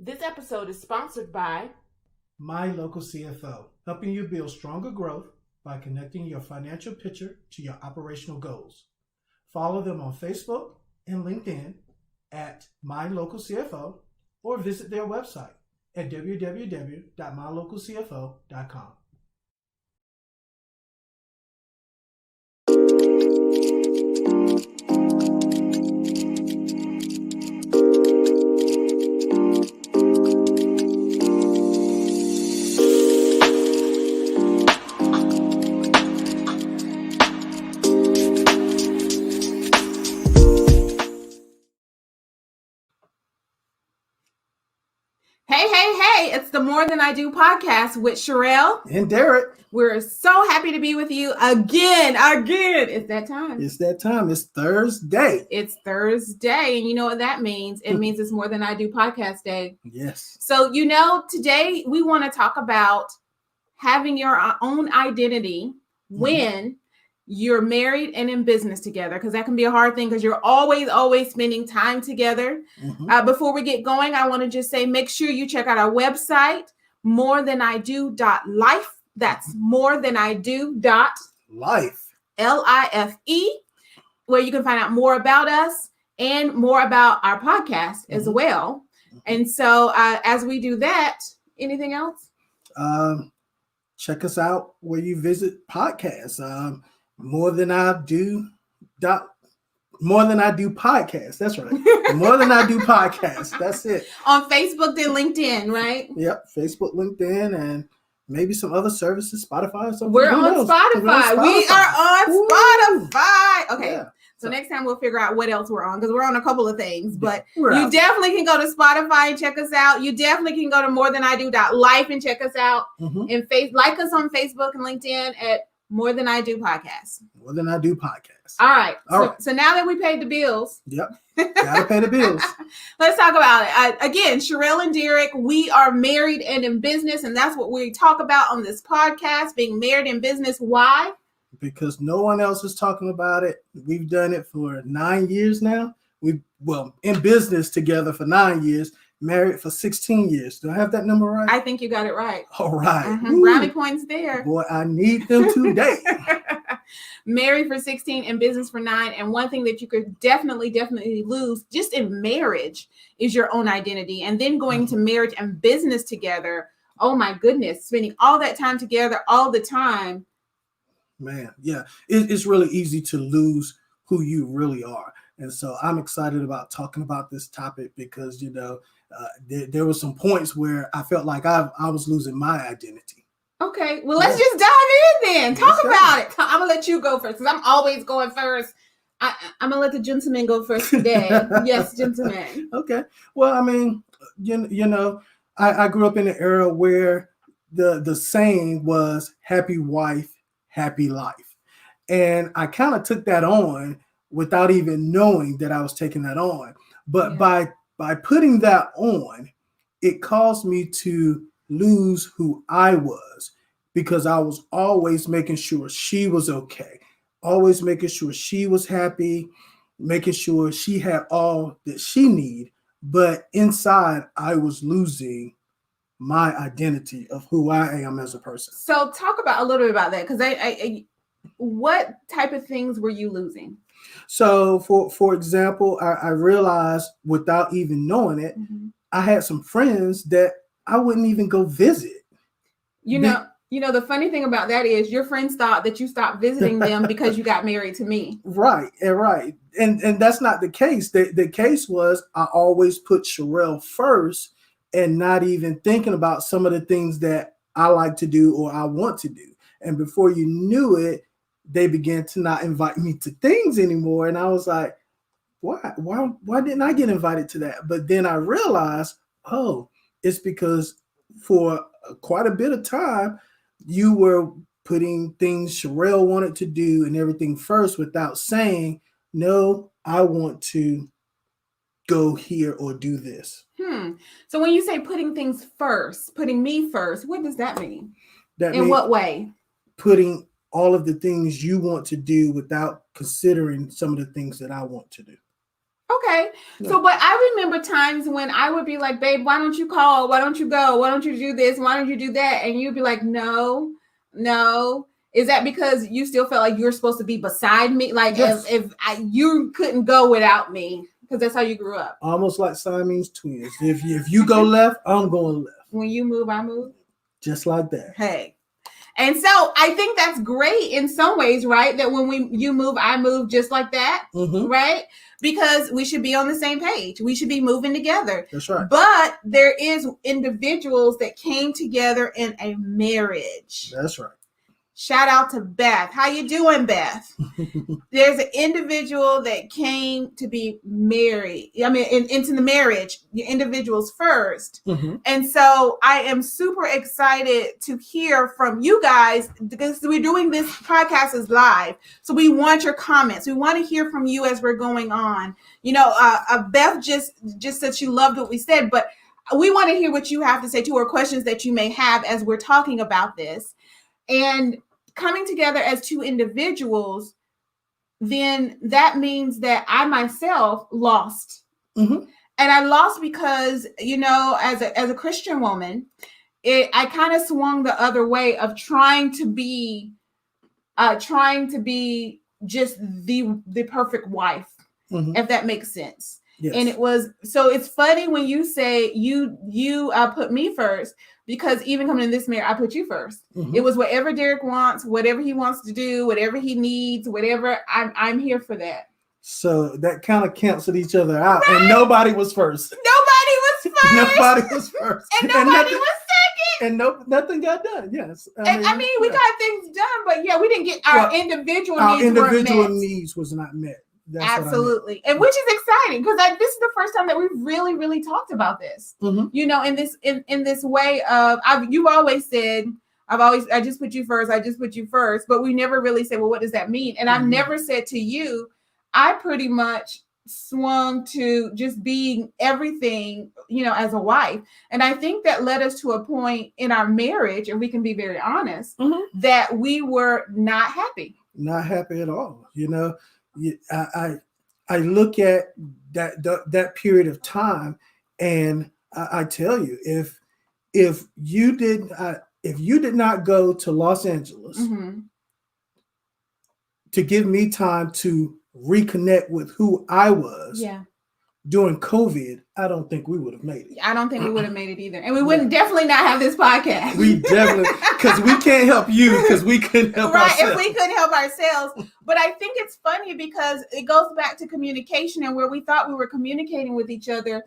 This episode is sponsored by My Local CFO, helping you build stronger growth by connecting your financial picture to your operational goals. Follow them on Facebook and LinkedIn at My Local CFO or visit their website at www.mylocalcfo.com. Hey, it's the More Than I Do podcast with Sherelle and Derek. We're so happy to be with you again. It's that time. It's Thursday. It's Thursday. And you know what that means? It means it's More Than I Do podcast day. Yes. So, today we want to talk about having your own identity when you're married and in business together, because that can be a hard thing because you're always spending time together. Before we get going, I want to just say, make sure you check out our website, morethanIdo.life. That's morethanIdo.life, LIFE, where you can find out more about us and more about our podcast as well. And so as we do that, anything else? Check us out where you visit podcasts. More Than I Do podcast. That's right. More Than I Do podcast. That's it. On Facebook and LinkedIn, right? Yep. Facebook, LinkedIn, and maybe some other services, Spotify or something. We're on Spotify. We are on Spotify. Okay. Yeah. So next time we'll figure out what else we're on, because we're on a couple of things. But you definitely can go to Spotify and check us out. You definitely can go to morethanIdo.life and check us out. And like us on Facebook and LinkedIn at More Than I Do podcast. More Than I Do podcast. All right. So now that we paid the bills. Yep. Gotta pay the bills. Let's talk about it. Again, Sherelle and Derek, we are married and in business, and that's what we talk about on this podcast, being married in business. Why? Because no one else is talking about it. We've done it for 9 years now. In business together for 9 years, married for 16 years. Do I have that number right? I think you got it right. All right. Brownie points there. Boy, I need them today. Married for 16 and business for 9. And one thing that you could definitely lose just in marriage is your own identity. And then going to marriage and business together. Oh my goodness. Spending all that time together all the time. Man, yeah. It's really easy to lose who you really are. And so I'm excited about talking about this topic because, there were some points where I felt like I was losing my identity. Okay, well, let's just dive in then. Talk about it. I'm going to let you go first because I'm always going first. I'm going to let the gentleman go first today. Yes, gentleman. Okay. Well, I mean, I grew up in an era where the saying was happy wife, happy life. And I kind of took that on without even knowing that I was taking that on. But by putting that on, it caused me to lose who I was, because I was always making sure she was okay, always making sure she was happy, making sure she had all that she needed. But inside, I was losing my identity of who I am as a person. So talk about a little bit about that, because I what type of things were you losing? So for example, I realized without even knowing it, I had some friends that I wouldn't even go visit. The funny thing about that is your friends thought that you stopped visiting them because you got married to me. Right. And that's not the case. The case was I always put Sherelle first and not even thinking about some of the things that I like to do or I want to do. And before you knew it, they began to not invite me to things anymore. And I was like, why didn't I get invited to that? But then I realized, it's because for quite a bit of time, you were putting things Sherelle wanted to do and everything first without saying, no, I want to go here or do this. So when you say putting things first, putting me first, what does that mean? In what way? Putting all of the things you want to do without considering some of the things that I want to do. Okay. So, but I remember times when I would be like, babe, why don't you call? Why don't you go? Why don't you do this? Why don't you do that? And you'd be like, no. Is that because you still felt like you're supposed to be beside me? Like if you couldn't go without me, because that's how you grew up. Almost like Siamese twins. If you go left, I'm going left. When you move, I move. Just like that. Hey. And so I think that's great in some ways, right? That when you move, I move, just like that, right? Because we should be on the same page. We should be moving together. That's right. But there is individuals that came together in a marriage. That's right. Shout out to Beth. How you doing, Beth? There's an individual that came to be married. I mean, into the marriage, the individuals first. And so I am super excited to hear from you guys because we're doing this podcast is live. So we want your comments. We want to hear from you as we're going on. You know, Beth just said she loved what we said, but we want to hear what you have to say too, or questions that you may have as we're talking about this. And coming together as two individuals, then that means that I myself lost. And I lost because, you know, as a Christian woman, I kind of swung the other way of trying to be just the perfect wife, if that makes sense. Yes. And it was, so it's funny when you say you put me first, because even coming in this marriage, I put you first. It was whatever Derek wants, whatever he wants to do, whatever he needs, whatever, I'm here for that. So that kind of canceled each other out, right? And nobody was first. Nobody was first. And nobody was second. And nothing got done. Yes. I mean, we got things done, but yeah, we didn't get our individual needs. Our individual needs was not met. That's absolutely. And which is exciting because this is the first time that we've really talked about this. You know, in this way of you've always said, I just put you first, but we never really said, well, what does that mean? And I've never said to you, I pretty much swung to just being everything, you know, as a wife. And I think that led us to a point in our marriage, and we can be very honest, that we were not happy. Not happy at all. You know, I look at that period of time, and I tell you, if you did not go to Los Angeles to give me time to reconnect with who I was during COVID, I don't think we would have made it. I don't think we would have made it either. And we wouldn't definitely not have this podcast. We definitely, because we can't help you because we couldn't help ourselves. Right, if we couldn't help ourselves. But I think it's funny because it goes back to communication, and where we thought we were communicating with each other,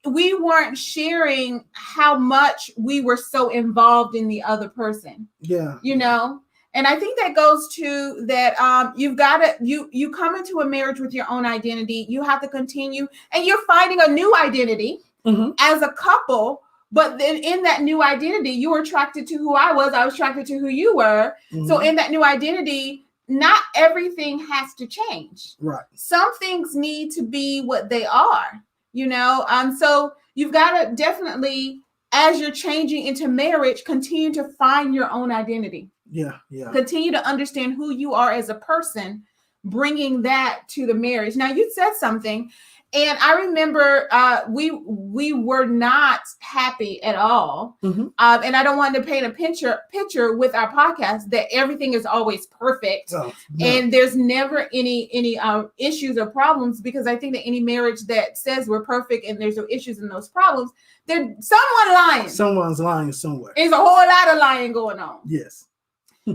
we weren't sharing how much we were so involved in the other person. Yeah. You know? And I think that goes to that you've got to, you come into a marriage with your own identity. You have to continue, and you're finding a new identity as a couple. But then in that new identity, you were attracted to who I was attracted to who you were. So in that new identity, not everything has to change. Right. Some things need to be what they are, you know? So you've got to definitely, as you're changing into marriage, continue to find your own identity. Yeah. Continue to understand who you are as a person, bringing that to the marriage. Now, you said something, and I remember we were not happy at all. And I don't want to paint a picture with our podcast that everything is always perfect. No. And there's never any issues or problems, because I think that any marriage that says we're perfect and there's no issues and those problems, there's someone lying. Someone's lying somewhere. There's a whole lot of lying going on. Yes.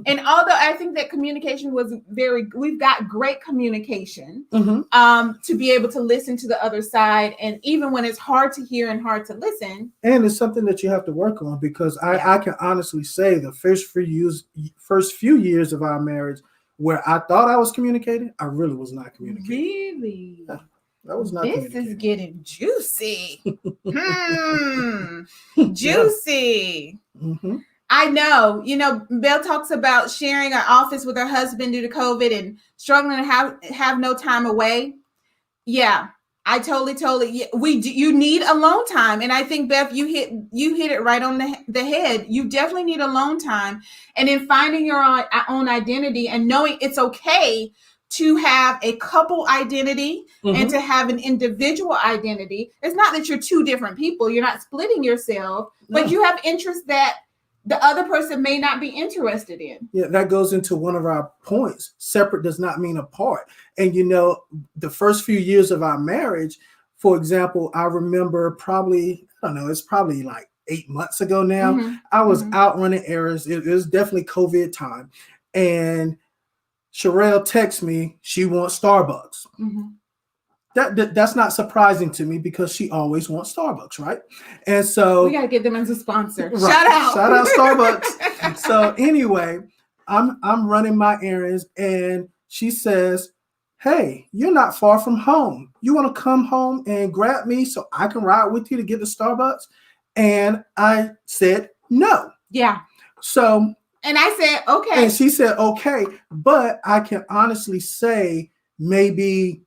And although I think that communication was we've got great communication to be able to listen to the other side. And even when it's hard to hear and hard to listen. And it's something that you have to work on, because I can honestly say the first few years of our marriage, where I thought I was communicating, I really was not communicating. Really? Yeah, I was not This is getting juicy. Juicy. I know, you know, Belle talks about sharing an office with her husband due to COVID and struggling to have no time away. Yeah, I totally. You need alone time. And I think, Beth, you hit it right on the head. You definitely need alone time. And in finding your own identity and knowing it's okay to have a couple identity and to have an individual identity. It's not that you're two different people. You're not splitting yourself, but you have interests that the other person may not be interested in. Yeah, that goes into one of our points. Separate does not mean apart. And, you know, the first few years of our marriage, for example, I remember probably, I don't know, it's probably like 8 months ago now. I was out running errands. It was definitely COVID time. And Sherelle texts me, she wants Starbucks. That's not surprising to me because she always wants Starbucks, right? And so we gotta get them as a sponsor. Right. Shout out Starbucks. So anyway, I'm running my errands and she says, hey, you're not far from home. You want to come home and grab me so I can ride with you to get to Starbucks? And I said no. Yeah. So and I said okay. And she said okay, but I can honestly say maybe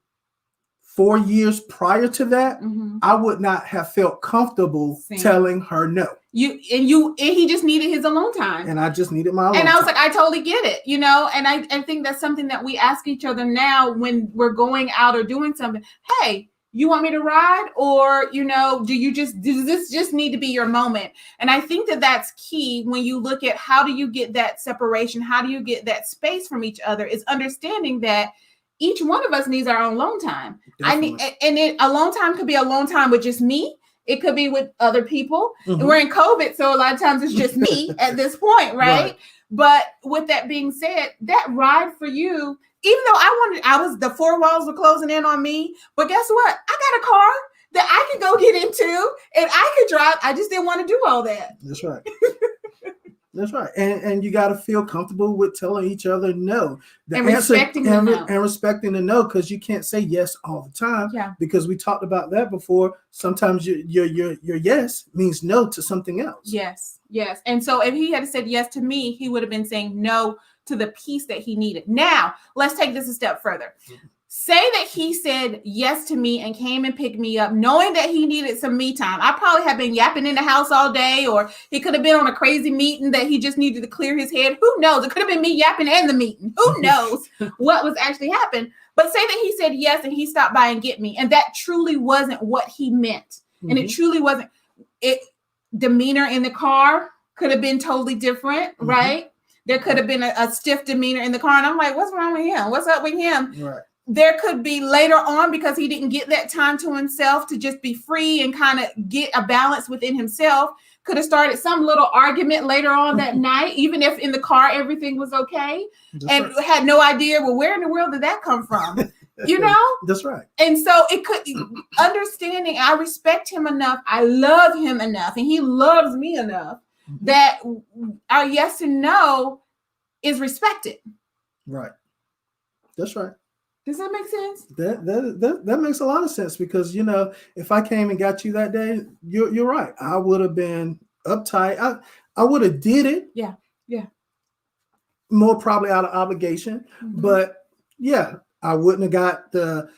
4 years prior to that, I would not have felt comfortable telling her no. And he just needed his alone time. And I just needed my alone time. And I was like, I totally get it, you know, and I think that's something that we ask each other now when we're going out or doing something. Hey, you want me to ride? Or, you know, does this just need to be your moment? And I think that that's key when you look at how do you get that separation? How do you get that space from each other? Is understanding that each one of us needs our own alone time. Alone time could be alone time with just me. It could be with other people. And we're in COVID, so a lot of times it's just me at this point, right? But with that being said, that ride for you, even though the four walls were closing in on me, but guess what? I got a car that I could go get into and I could drive. I just didn't want to do all that. That's right. That's right. And you got to feel comfortable with telling each other no. Respecting the no. And respecting the no, because you can't say yes all the time. Yeah. Because we talked about that before. Sometimes your yes means no to something else. Yes. Yes. And so if he had said yes to me, he would have been saying no to the piece that he needed. Now, let's take this a step further. Say that he said yes to me and came and picked me up, knowing that he needed some me time. I probably have been yapping in the house all day, or he could have been on a crazy meeting that he just needed to clear his head. Who knows? It could have been me yapping and the meeting. Who knows what was actually happened? But say that he said yes and he stopped by and get me, and that truly wasn't what he meant. And it truly wasn't. Demeanor in the car could have been totally different, right? There could have been a stiff demeanor in the car. And I'm like, what's wrong with him? What's up with him? Right. There could be later on, because he didn't get that time to himself to just be free and kind of get a balance within himself, could have started some little argument later on that night, even if in the car everything was okay. That's had no idea, well, where in the world did that come from? You know? That's right. And so it could, understanding, I respect him enough, I love him enough, and he loves me enough that our yes and no is respected. Right. That's right. Does that make sense? That makes a lot of sense, because, you know, if I came and got you that day, you're right. I would have been uptight. I would have did it. Yeah. More probably out of obligation. But yeah, I wouldn't have got the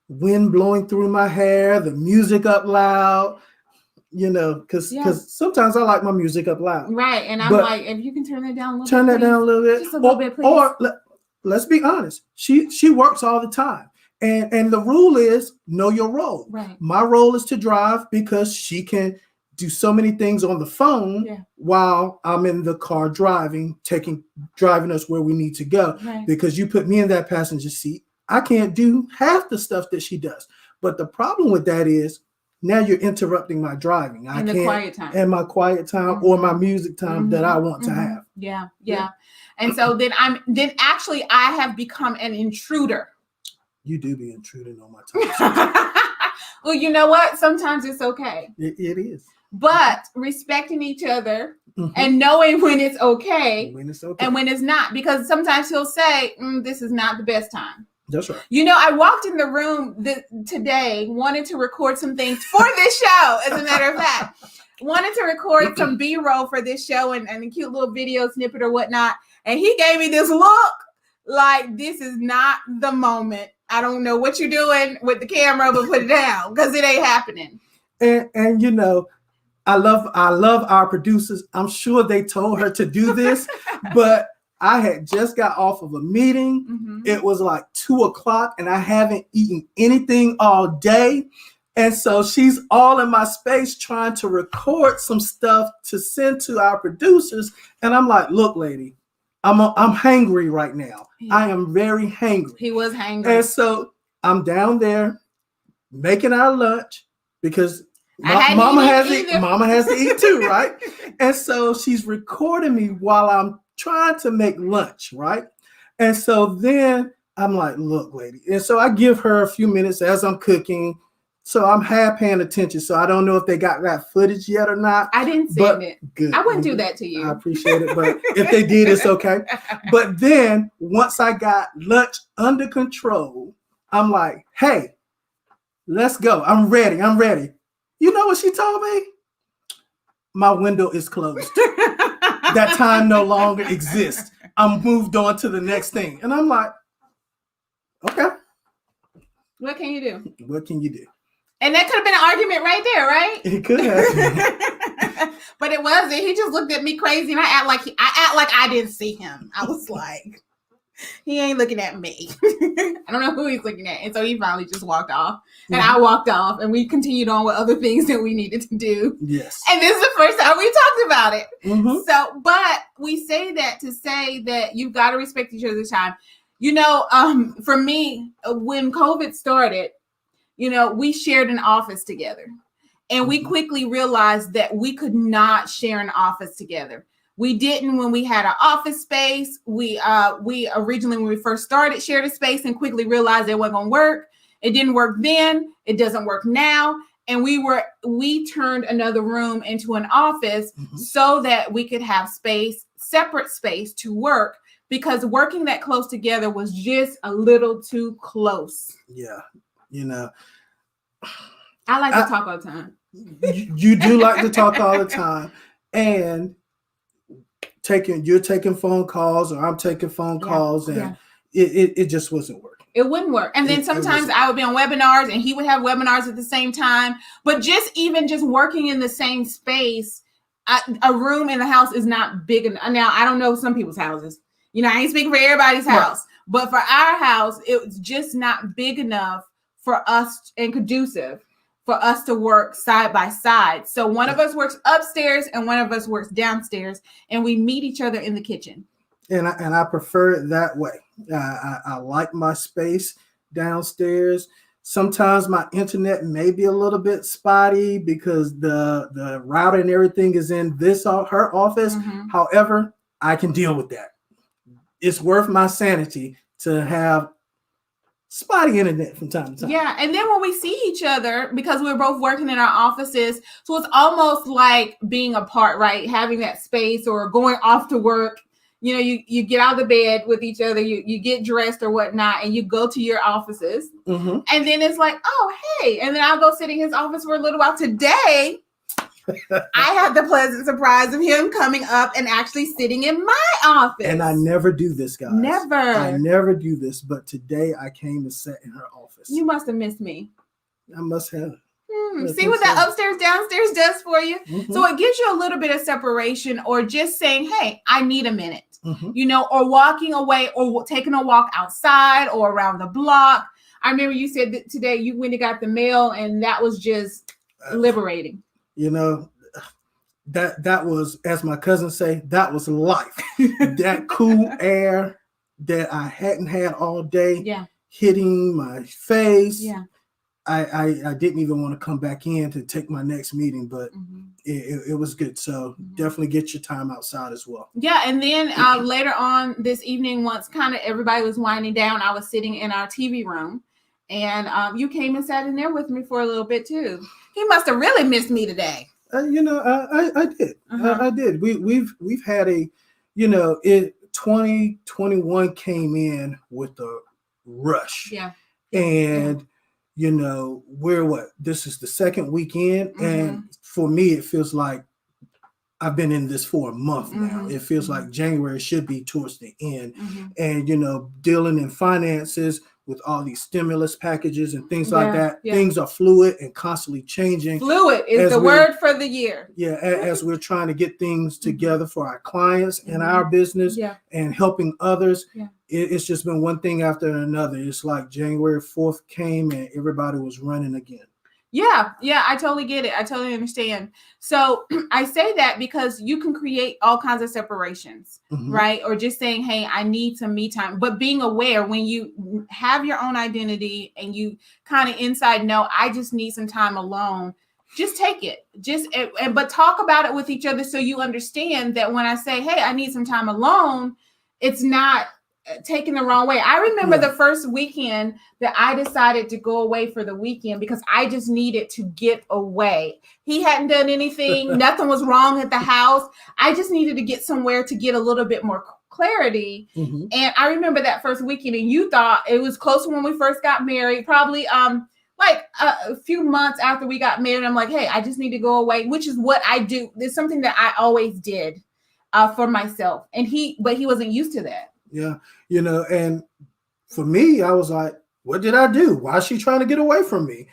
wind blowing through my hair, the music up loud, you know, because sometimes I like my music up loud. Right. And I'm like, if you can turn that down a little bit. Turn that down a little bit. Just a little bit, please. Or let's be honest. She works all the time. And the rule is know your role. Right. My role is to drive because she can do so many things on the phone while I'm in the car driving us where we need to go. Right. Because you put me in that passenger seat, I can't do half the stuff that she does. But the problem with that is now you're interrupting my driving. Quiet time. And my quiet time or my music time that I want to have. Yeah. And so then actually I have become an intruder. You do be intruding on my time. Well, you know what? Sometimes it's okay. It is. But respecting each other and knowing when it's okay and when it's not. Because sometimes he'll say, this is not the best time. That's right. You know, I walked in the room today, wanted to record some things for this show, as a matter of fact. Wanted to record some B-roll for this show and a cute little video snippet or whatnot. And he gave me this look like, this is not the moment. I don't know what you're doing with the camera, but put it down, because it ain't happening. And you know, I love our producers. I'm sure they told her to do this, but I had just got off of a meeting. Mm-hmm. It was like 2:00 and I haven't eaten anything all day. And so she's all in my space trying to record some stuff to send to our producers. And I'm like, look, lady, I'm hangry right now. Yeah. I am very hangry. He was hangry. And so I'm down there making our lunch because mama has to eat too, right? And so she's recording me while I'm trying to make lunch, right? And so then I'm like, look, lady. And so I give her a few minutes as I'm cooking. So I'm half paying attention. So I don't know if they got that footage yet or not. I didn't send it. Good. I wouldn't do that to you. I appreciate it. But if they did, it's okay. But then once I got lunch under control, I'm like, hey, let's go. I'm ready. You know what she told me? My window is closed. That time no longer exists. I'm moved on to the next thing. And I'm like, okay. What can you do? What can you do? And that could have been an argument right there, right? It could have. But it wasn't. He just looked at me crazy and I act like I didn't see him. I was like, he ain't looking at me. I don't know who he's looking at. And so he finally just walked off. And I walked off and we continued on with other things that we needed to do. Yes. And this is the first time we talked about it. Mm-hmm. So, but we say that to say that you've got to respect each other's time. You know, for me, when COVID started, you know, we shared an office together. And we quickly realized that we could not share an office together. We didn't when we had an office space. We originally, when we first started, shared a space and quickly realized it wasn't going to work. It didn't work then. It doesn't work now. And we turned another room into an office so that we could have separate space to work, because working that close together was just a little too close. Yeah. You know, I like to talk all the time. You do like to talk all the time. And you're taking phone calls or I'm taking phone calls, and it just wasn't working. It wouldn't work. And then sometimes I would be on webinars and he would have webinars at the same time. But just working in the same space, a room in the house is not big enough. Now, I don't know some people's houses. You know, I ain't speaking for everybody's house. But for our house, it was just not big enough for us and conducive for us to work side by side. So one of us works upstairs and one of us works downstairs, and we meet each other in the kitchen. And I prefer it that way. I like my space downstairs. Sometimes my internet may be a little bit spotty because the router and everything is in her office. However, I can deal with that. It's worth my sanity to have spotty internet from time to time. Yeah, and then when we see each other, because we're both working in our offices, so it's almost like being apart, right? Having that space or going off to work. You know, you get out of the bed with each other, you get dressed or whatnot, and you go to your offices. And then it's like, oh, hey. And then I'll go sit in his office for a little while. Today, I had the pleasant surprise of him coming up and actually sitting in my office. And I never do this, guys. Never. I never do this. But today I came and sat in her office. You must have missed me. I must have. See what that upstairs, downstairs does for you? So it gives you a little bit of separation, or just saying, hey, I need a minute. You know, or walking away or taking a walk outside or around the block. I remember you said that today you went and got the mail, and that was just liberating. You know, that was, as my cousins say, that was life. That cool air that I hadn't had all day hitting my face. I didn't even want to come back in to take my next meeting, but it was good. So definitely get your time outside as well. Yeah. And then later on this evening, once kind of everybody was winding down, I was sitting in our TV room, and you came and sat in there with me for a little bit too. He must have really missed me today. You know, I did. I did. We've had a, you know, 2021 came in with a rush. And you know, this is the second weekend. And for me, it feels like I've been in this for a month now. It feels like January should be towards the end. And, you know, dealing in finances with all these stimulus packages and things like that. Things are fluid and constantly changing. Fluid is the word for the year. Yeah, as we're trying to get things together for our clients and our business and helping others. It's just been one thing after another. It's like January 4th came and everybody was running again. Yeah, I totally get it. I totally understand. So I say that because you can create all kinds of separations, right? Or just saying, hey, I need some me time. But being aware when you have your own identity and you kind of inside know, I just need some time alone, just take it. But talk about it with each other so you understand that when I say, hey, I need some time alone, it's not taken the wrong way. I remember the first weekend that I decided to go away for the weekend because I just needed to get away. He hadn't done anything. Nothing was wrong at the house. I just needed to get somewhere to get a little bit more clarity. And I remember that first weekend, and you thought it was close to when we first got married, probably like a few months after we got married. I'm like, hey, I just need to go away, which is what I do. It's something that I always did for myself. But he wasn't used to that. Yeah, and for me, I was like, what did I do? Why is she trying to get away from me?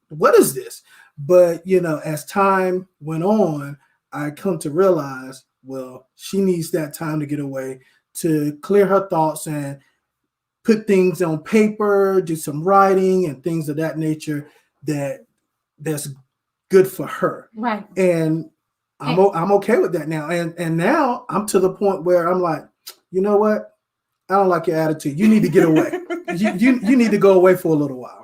What is this? But, as time went on, I come to realize, well, she needs that time to get away, to clear her thoughts and put things on paper, do some writing and things of that nature that's good for her. Right. And I'm okay with that now. And now I'm to the point where I'm like, you know what? I don't like your attitude. You need to get away. you need to go away for a little while.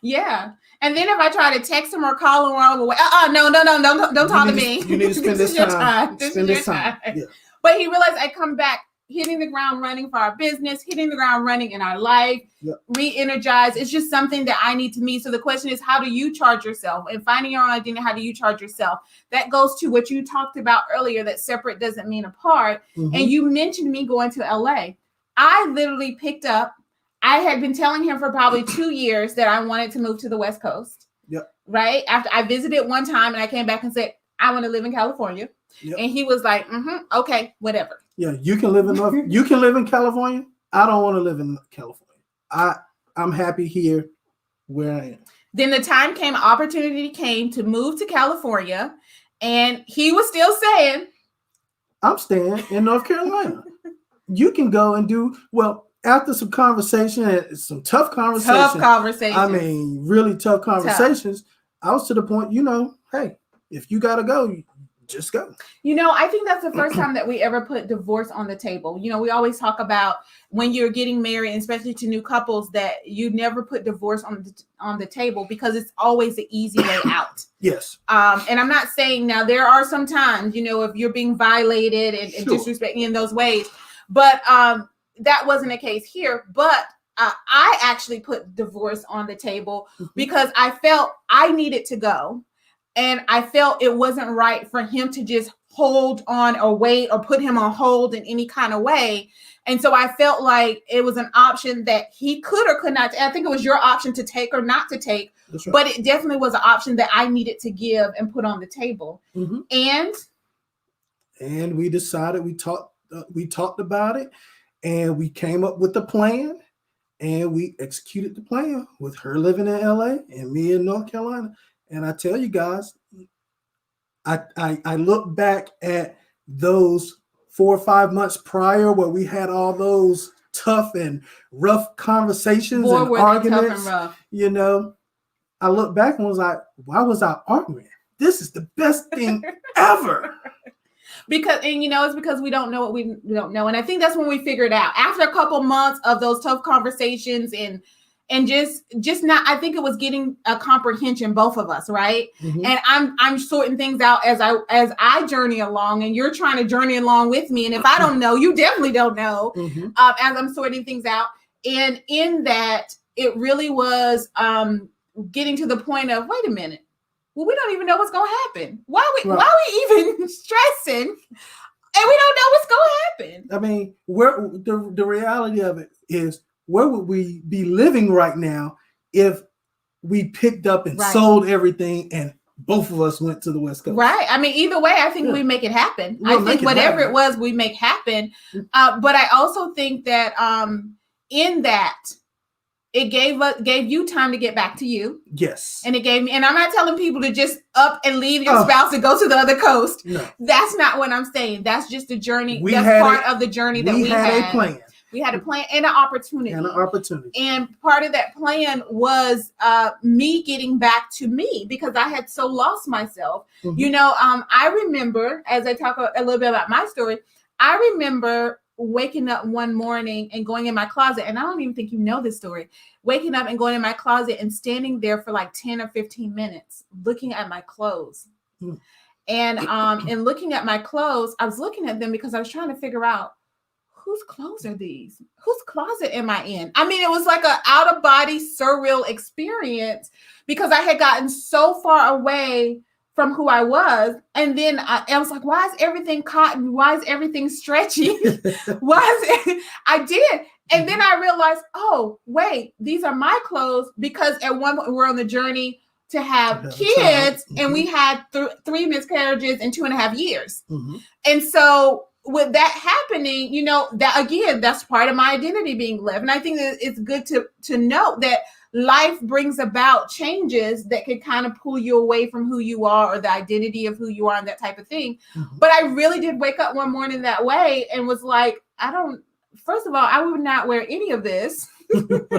Yeah. And then if I try to text him or call him while I'm away, no, don't talk to me. You need to spend this time. Spend this time. Yeah. But he realized I come back hitting the ground running for our business, hitting the ground running in our life, re-energize. It's just something that I need to meet. So the question is, how do you charge yourself? And finding your own identity, how do you charge yourself? That goes to what you talked about earlier, that separate doesn't mean apart. And you mentioned me going to LA. I literally picked up, I had been telling him for probably 2 years that I wanted to move to the West Coast. Right? After I visited one time and I came back and said, I want to live in California. And he was like, okay, whatever. Yeah, you can live in California. I don't want to live in California. I'm happy here where I am. Then the time came, opportunity came to move to California, and he was still saying, I'm staying in North Carolina. You can go and do well after some conversation, some tough conversations. I mean, really tough conversations. I was to the point, hey, if you gotta go, just go. I think that's the first time that we ever put divorce on the table. We always talk about when you're getting married, and especially to new couples, that you never put divorce on the table because it's always the easy way out. Yes. And I'm not saying now there are some times, if you're being violated and disrespecting in those ways, but that wasn't the case here. But I actually put divorce on the table because I felt I needed to go. And I felt it wasn't right for him to just hold on or wait or put him on hold in any kind of way. And so I felt like it was an option that he could or could not. I think it was your option to take or not to take. That's right. But it definitely was an option that I needed to give and put on the table. And we decided, we talked about it, and we came up with a plan, and we executed the plan with her living in LA and me in North Carolina. And I tell you guys, I look back at those 4 or 5 months prior where we had all those tough and rough conversations and arguments. I look back and was like, why was I arguing? This is the best thing ever. It's because we don't know what we don't know. And I think that's when we figured out after a couple months of those tough conversations and just not, I think it was getting a comprehension, both of us, right? And I'm sorting things out as I journey along, and you're trying to journey along with me. And if I don't know, you definitely don't know. As I'm sorting things out, and in that, it really was getting to the point of, wait a minute, well, we don't even know what's going to happen. Why are we even stressing? And we don't know what's going to happen. I mean, the reality of it is, where would we be living right now if we picked up and sold everything and both of us went to the West Coast? Right. I mean, either way, I think we make it happen. I think whatever it was, we make happen. But I also think that in that, It gave you time to get back to you. Yes. And it gave me, and I'm not telling people to just up and leave your spouse and go to the other coast. No. That's not what I'm saying. That's just a journey. That's part of the journey that we had. We had a plan. We had a plan and an opportunity. And part of that plan was me getting back to me, because I had so lost myself. Mm-hmm. I remember, as I talk a little bit about my story, I remember waking up one morning and going in my closet, and I don't even think you know this story, waking up and going in my closet and standing there for like 10 or 15 minutes looking at my clothes. Mm. And looking at my clothes, I was looking at them because I was trying to figure out, whose clothes are these? Whose closet am I in? I mean, it was like an out-of-body surreal experience, because I had gotten so far away from who I was. And then I was like, why is everything cotton? Why is everything stretchy? I did. And then I realized, oh, wait, these are my clothes, because at one point we're on the journey to have kids, mm-hmm. and we had 3 miscarriages in 2.5 years. Mm-hmm. And so with that happening, that again, that's part of my identity being left. And I think that it's good to note that life brings about changes that could kind of pull you away from who you are, or the identity of who you are, and that type of thing. Mm-hmm. But I really did wake up one morning that way and was like, first of all, I would not wear any of this. Second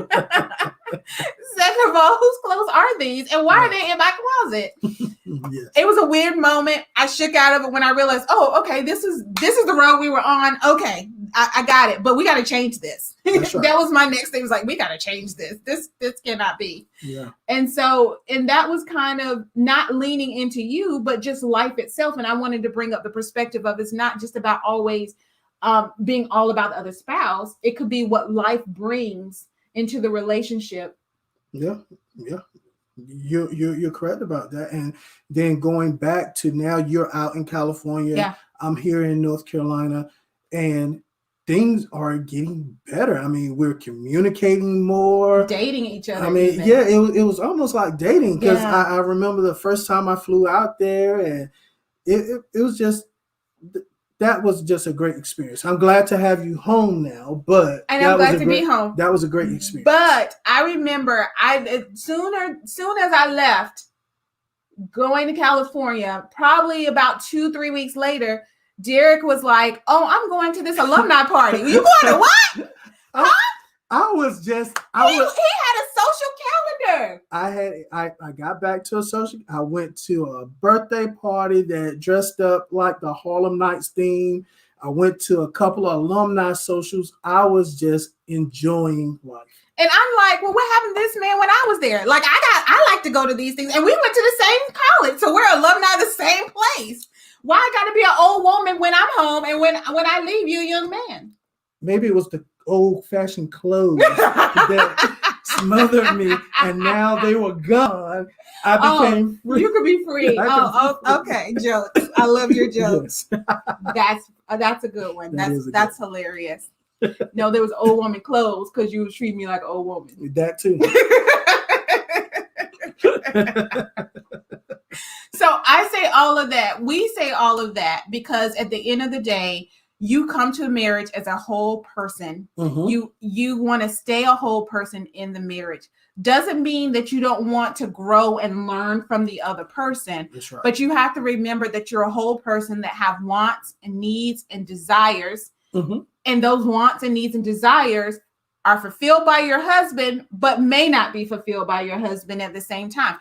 of all, whose clothes are these, and why are they in my closet? Yes. It was a weird moment. I shook out of it when I realized, oh, okay, this is the road we were on. Okay, I got it, but we got to change this. Right. That was my next thing. Was like, we got to change this. This cannot be. Yeah. And that was kind of not leaning into you, but just life itself. And I wanted to bring up the perspective of, it's not just about always being all about the other spouse. It could be what life brings into the relationship. Yeah. You're correct about that. And then going back to now, you're out in California. Yeah. I'm here in North Carolina, and things are getting better. I mean, we're communicating more, dating each other. I mean, even. Yeah, it was almost like dating, because I remember the first time I flew out there, and it was just. That was just a great experience. I'm glad to have you home now, but and I'm glad to be home. That was a great experience. But I remember, soon as I left, going to California, probably about 2-3 weeks later, Derek was like, "Oh, I'm going to this alumni party." You going to what? Huh? He had a social calendar. I got back to a social. I went to a birthday party that dressed up like the Harlem Nights theme. I went to a couple of alumni socials. I was just enjoying life. And I'm like, well, what happened to this man when I was there? Like, I like to go to these things, and we went to the same college, so we're alumni of the same place. Why I got to be an old woman when I'm home, and when I leave, you a young man? Maybe it was the old-fashioned clothes that smothered me, and now they were gone. I became free. You could be free. Okay. Jokes. I love your jokes. Yes. That's a good one. That's hilarious. No, there was old woman clothes because you was treating me like an old woman. That too. So I say all of that. We say all of that because at the end of the day, you come to marriage as a whole person. Mm-hmm. You want to stay a whole person in the marriage. Doesn't mean that you don't want to grow and learn from the other person. That's right. But you have to remember that you're a whole person that have wants and needs and desires. Mm-hmm. And those wants and needs and desires are fulfilled by your husband, but may not be fulfilled by your husband at the same time.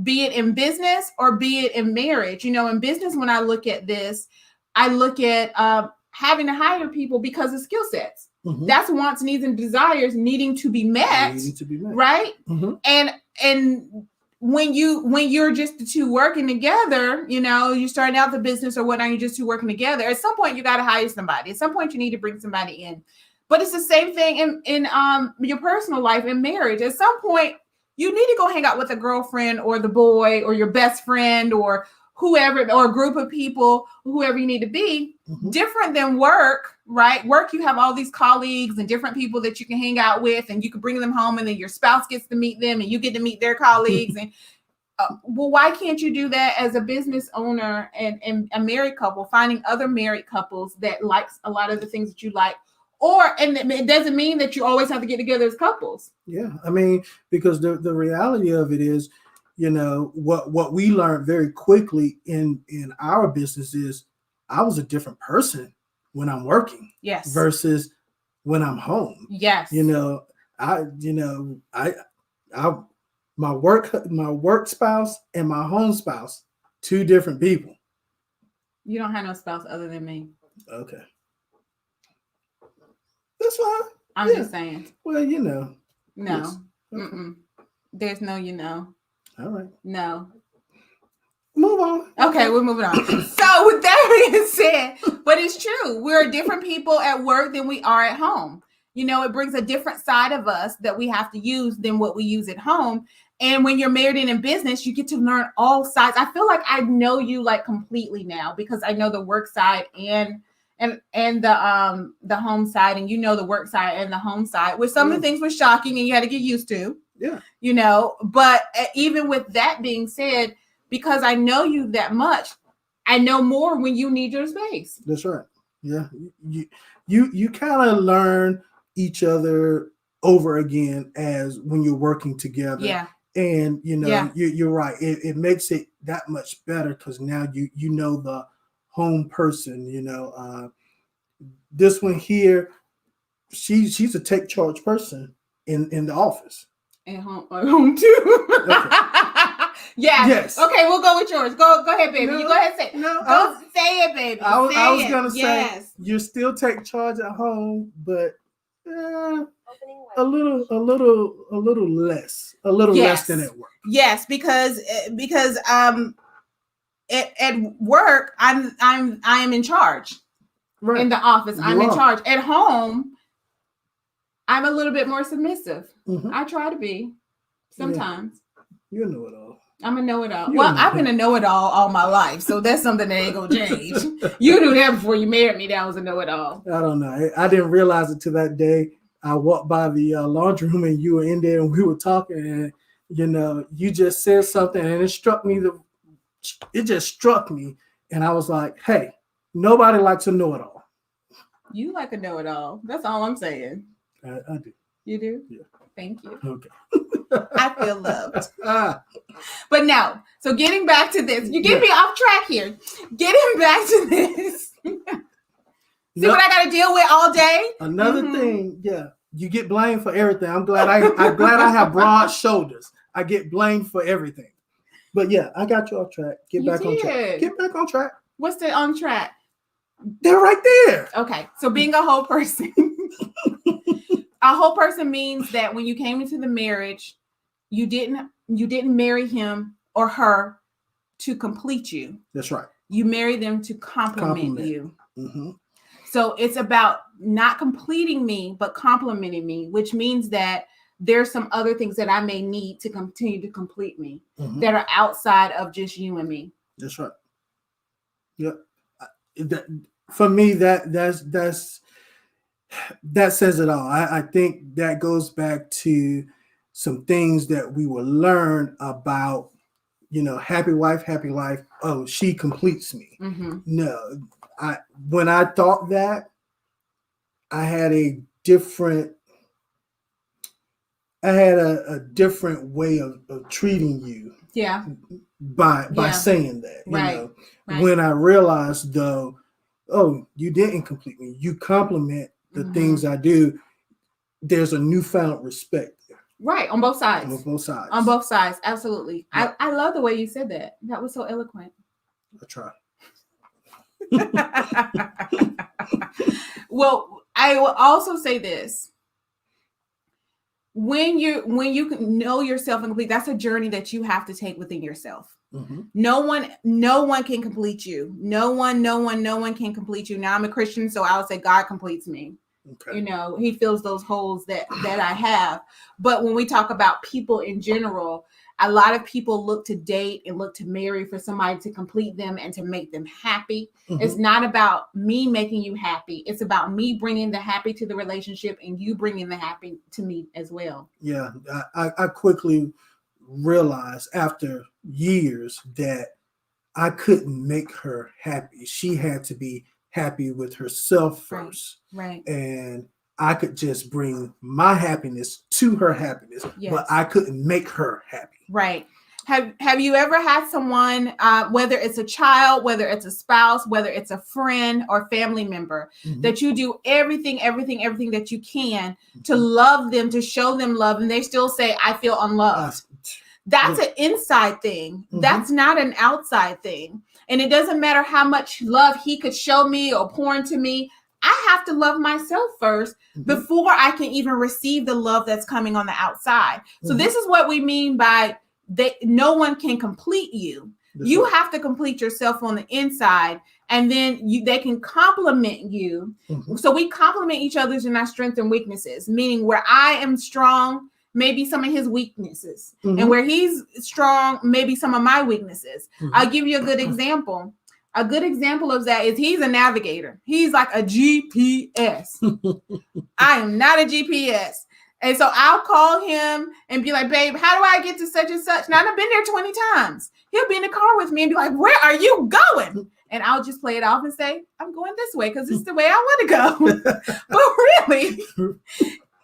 Be it in business or be it in marriage. You know, in business, when I look at this, I look at having to hire people because of skill sets. Mm-hmm. That's wants, needs, and desires needing to be met. Right? Mm-hmm. And when you're just the two working together, you know, you're starting out the business or whatnot, you're just two working together. At some point, you got to hire somebody. At some point, you need to bring somebody in. But it's the same thing in your personal life, in marriage. At some point, you need to go hang out with a girlfriend or the boy or your best friend or whoever, or a group of people, whoever you need to be. Mm-hmm. Different than work, right? Work, you have all these colleagues and different people that you can hang out with, and you can bring them home, and then your spouse gets to meet them, and you get to meet their colleagues. And well, why can't you do that as a business owner and a married couple, finding other married couples that likes a lot of the things that you like, And it doesn't mean that you always have to get together as couples. Yeah. I mean, because the reality of it is, what we learned very quickly in our business is I was a different person when I'm working. Yes. Versus when I'm home. Yes. My work spouse and my home spouse, two different people. You don't have no spouse other than me. Okay. That's fine. I'm just saying. Well, No. Yes. Okay. There's no, All right. No. Move on. Okay, we're moving on. So with that being said, but it's true. We're different people at work than we are at home. It brings a different side of us that we have to use than what we use at home. And when you're married and in business, you get to learn all sides. I feel like I know you like completely now because I know the work side and the home side, and the work side and the home side, which some of the things were shocking and you had to get used to. Yeah. But even with that being said, because I know you that much, I know more when you need your space. That's right. Yeah. You kind of learn each other over again as when you're working together. Yeah. And you're right. It makes it that much better because now you know the home person. This one here, she's a take charge person in the office. At home too. Okay. Yes. Okay, we'll go with yours. Go ahead, baby. You go ahead and say it. No, say it, baby. I was gonna say you still take charge at home, but a little less than at work. Yes, because at work I am in charge. Right. In the office, I'm in charge. At home, I'm a little bit more submissive. Mm-hmm. I try to be sometimes. You know it all. I'm a know-it-all. Well, I've been a know-it-all all my life, so that's something that ain't gonna change. You knew that before you married me. That was a know-it-all. I don't know. I didn't realize it till that day. I walked by the laundry room and you were in there and we were talking, and you just said something and it struck me. It just struck me, and I was like, "Hey, nobody likes a know-it-all." You like a know-it-all. That's all I'm saying. I do. You do? Yeah. Thank you. Okay. I feel loved. But now, so getting back to this, you get me off track here. Getting back to this. See what I got to deal with all day? Another thing, you get blamed for everything. I'm glad I have broad shoulders. I get blamed for everything. But I got you off track. Get back on track. Get back on track. What's the on track? They're right there. Okay, so being a whole person. A whole person means that when you came into the marriage, you didn't marry him or her to complete you. That's right. You married them to complement you. Mm-hmm. So it's about not completing me, but complementing me, which means that there's some other things that I may need to continue to complete me that are outside of just you and me. That's right. Yep. For me, that says it all. I think that goes back to some things that we will learn about, happy wife, happy life. Oh, she completes me. Mm-hmm. No, when I thought that, I had a different way of treating you. Yeah. By saying that, right. When I realized though, oh, you didn't complete me. You compliment the things I do. There's a newfound respect there. Right. On both sides. On both sides. Absolutely. Yeah. I love the way you said that. That was so eloquent. I try. Well, I will also say this. When you know yourself and complete, that's a journey that you have to take within yourself. Mm-hmm. No one can complete you. No one can complete you. Now I'm a Christian, so I would say God completes me. Okay. He fills those holes that I have. But when we talk about people in general, a lot of people look to date and look to marry for somebody to complete them and to make them happy. Mm-hmm. It's not about me making you happy. It's about me bringing the happy to the relationship and you bringing the happy to me as well. Yeah, I quickly realized after years that I couldn't make her happy. She had to be happy with herself first. Right. And I could just bring my happiness to her happiness, but I couldn't make her happy. Right. Have you ever had someone, whether it's a child, whether it's a spouse, whether it's a friend or family member, that you do everything that you can to love them, to show them love, and they still say, I feel unloved? That's an inside thing. That's not an outside thing. And it doesn't matter how much love he could show me or pour into me. I have to love myself first before I can even receive the love that's coming on the outside. So this is what we mean by no one can complete you. You have to complete yourself on the inside, and then they can complement you. So we complement each other's in our strengths and weaknesses, meaning where I am strong, maybe some of his weaknesses, and where he's strong, maybe some of my weaknesses. I'll give you a good example. A good example of that is he's a navigator. He's like a GPS. I am not a GPS. And so I'll call him and be like, babe, how do I get to such and such? Now, I've been there 20 times. He'll be in the car with me and be like, where are you going? And I'll just play it off and say, I'm going this way because it's the way I want to go. But really,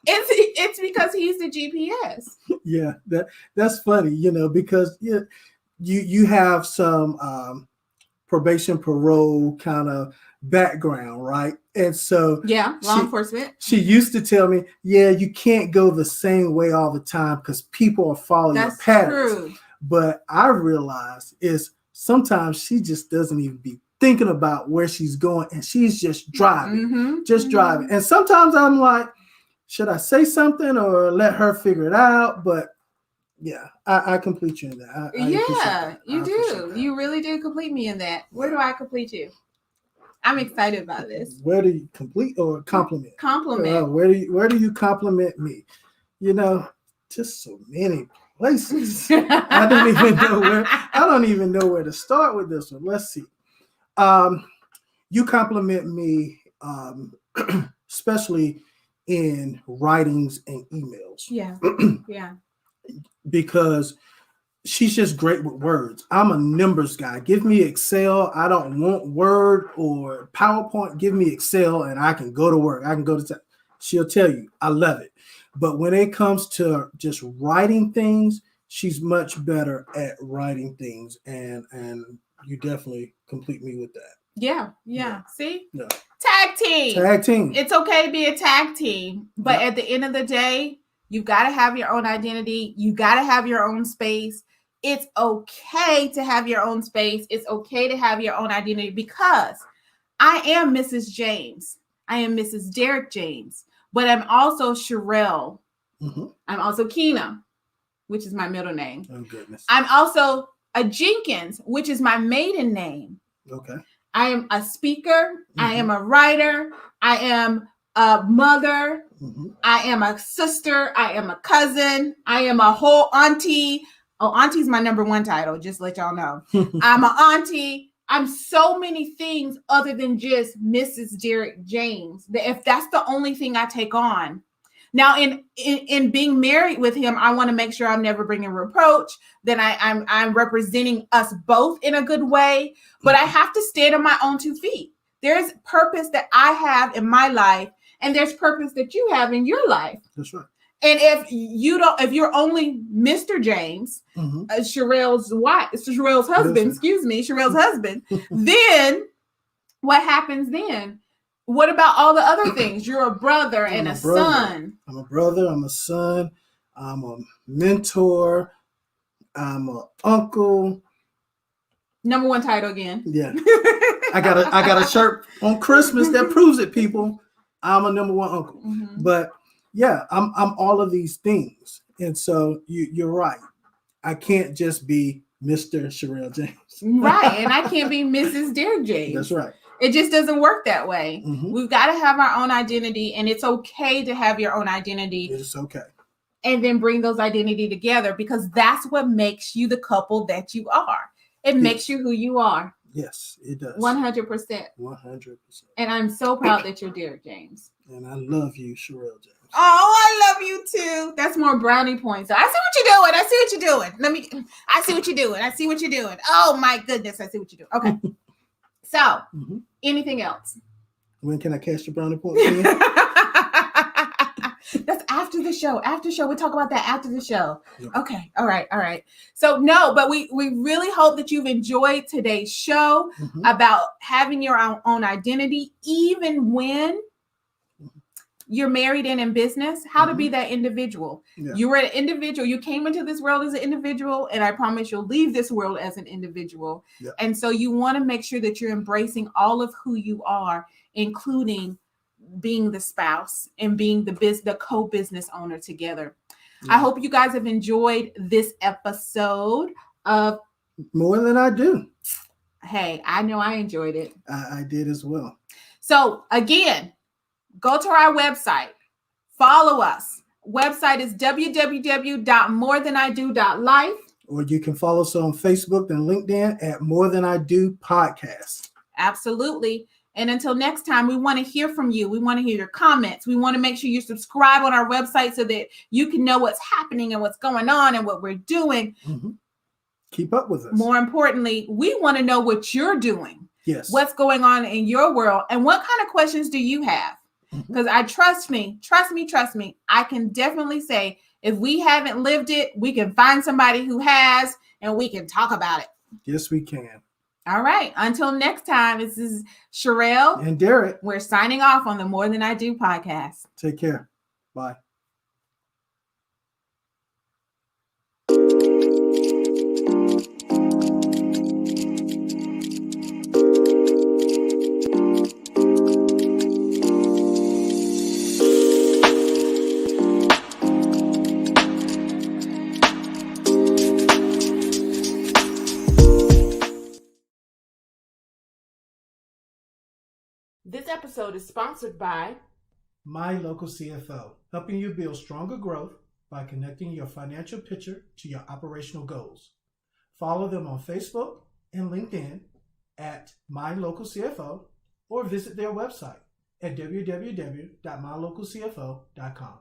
it's because he's the GPS. Yeah, that's funny, because you have some probation, parole kind of background, right? And so law enforcement. She used to tell me, you can't go the same way all the time because people are following your patterns. True. But I realized is sometimes she just doesn't even be thinking about where she's going, and she's just driving, driving. And sometimes I'm like, should I say something or let her figure it out? But I complete you in that. You do. You really do complete me in that. Where do I complete you? I'm excited about this. Where do you complete or compliment? Compliment. Where do you compliment me? Just so many places. I don't even know where to start with this one. Let's see. You compliment me, especially in writings and emails. Yeah. Because she's just great with words. I'm a numbers guy. Give me Excel. I don't want Word or PowerPoint. Give me Excel and I can go to work. I can go to she'll tell you, I love it. But when it comes to just writing things, she's much better at writing things. And you definitely complete me with that. Yeah. See? Yeah. Tag team. It's okay to be a tag team. But at the end of the day, you've got to have your own identity. You got to have your own space. It's okay to have your own space. It's okay to have your own identity because I am Mrs. James. I am Mrs. Derek James, but I'm also Sherelle. I'm also Keena, which is my middle name. Oh, goodness. I'm also a Jenkins, which is my maiden name. Okay. I am a speaker. I am a writer. I am a mother. I am a sister. I am a cousin. I am a whole auntie. Oh, auntie's my number one title, just to let y'all know. I'm an auntie. I'm so many things other than just Mrs. Derek James. If that's the only thing I take on. Now, in being married with him, I want to make sure I'm never bringing reproach, that I'm representing us both in a good way, but I have to stand on my own 2 feet. There's purpose that I have in my life, and there's purpose that you have in your life. That's right. And if you're only Mr. James, Sherelle's husband, then what happens then? What about all the other things? You're a brother and a son. I'm a brother. I'm a son. I'm a mentor. I'm an uncle. Number one title again. Yeah. I got a shirt on Christmas that proves it, people. I'm a number one uncle. But yeah, I'm all of these things. And so you're right. I can't just be Mr. Sherelle James. Right. And I can't be Mrs. Derek James. That's right. It just doesn't work that way. We've got to have our own identity, and it's okay to have your own identity. It's okay. And then bring those identity together, because that's what makes you the couple that you are. It makes you who you are. Yes, it does. 100%. 100%. And I'm so proud that you're Derek James. And I love you, Sherelle James. Oh, I love you too. That's more brownie points. I see what you're doing. I see what you're doing. Oh my goodness, I see what you're doing. Okay. So, anything else? When can I cash your brownie points? That's after the show. After show, we'll talk about that after the show. Yep. Okay. All right. So no, but we really hope that you've enjoyed today's show about having your own identity, even when you're married and in business, how to be that individual. Yeah. You were an individual. You came into this world as an individual, and I promise you'll leave this world as an individual. Yeah. And so you want to make sure that you're embracing all of who you are, including being the spouse and being the co-business owner together. Yeah. I hope you guys have enjoyed this episode of More Than I Do. Hey, I know I enjoyed it. I did as well. So again, go to our website. Follow us. Website is www.morethanIdo.life. Or you can follow us on Facebook and LinkedIn at More Than I Do Podcast. Absolutely. And until next time, we want to hear from you. We want to hear your comments. We want to make sure you subscribe on our website so that you can know what's happening and what's going on and what we're doing. Mm-hmm. Keep up with us. More importantly, we want to know what you're doing. Yes. What's going on in your world and what kind of questions do you have? Because trust me, I can definitely say if we haven't lived it, we can find somebody who has and we can talk about it. Yes, we can. All right. Until next time, this is Sherelle and Derek. We're signing off on the More Than I Do podcast. Take care. Bye. This episode is sponsored by My Local CFO, helping you build stronger growth by connecting your financial picture to your operational goals. Follow them on Facebook and LinkedIn at My Local CFO or visit their website at www.mylocalcfo.com.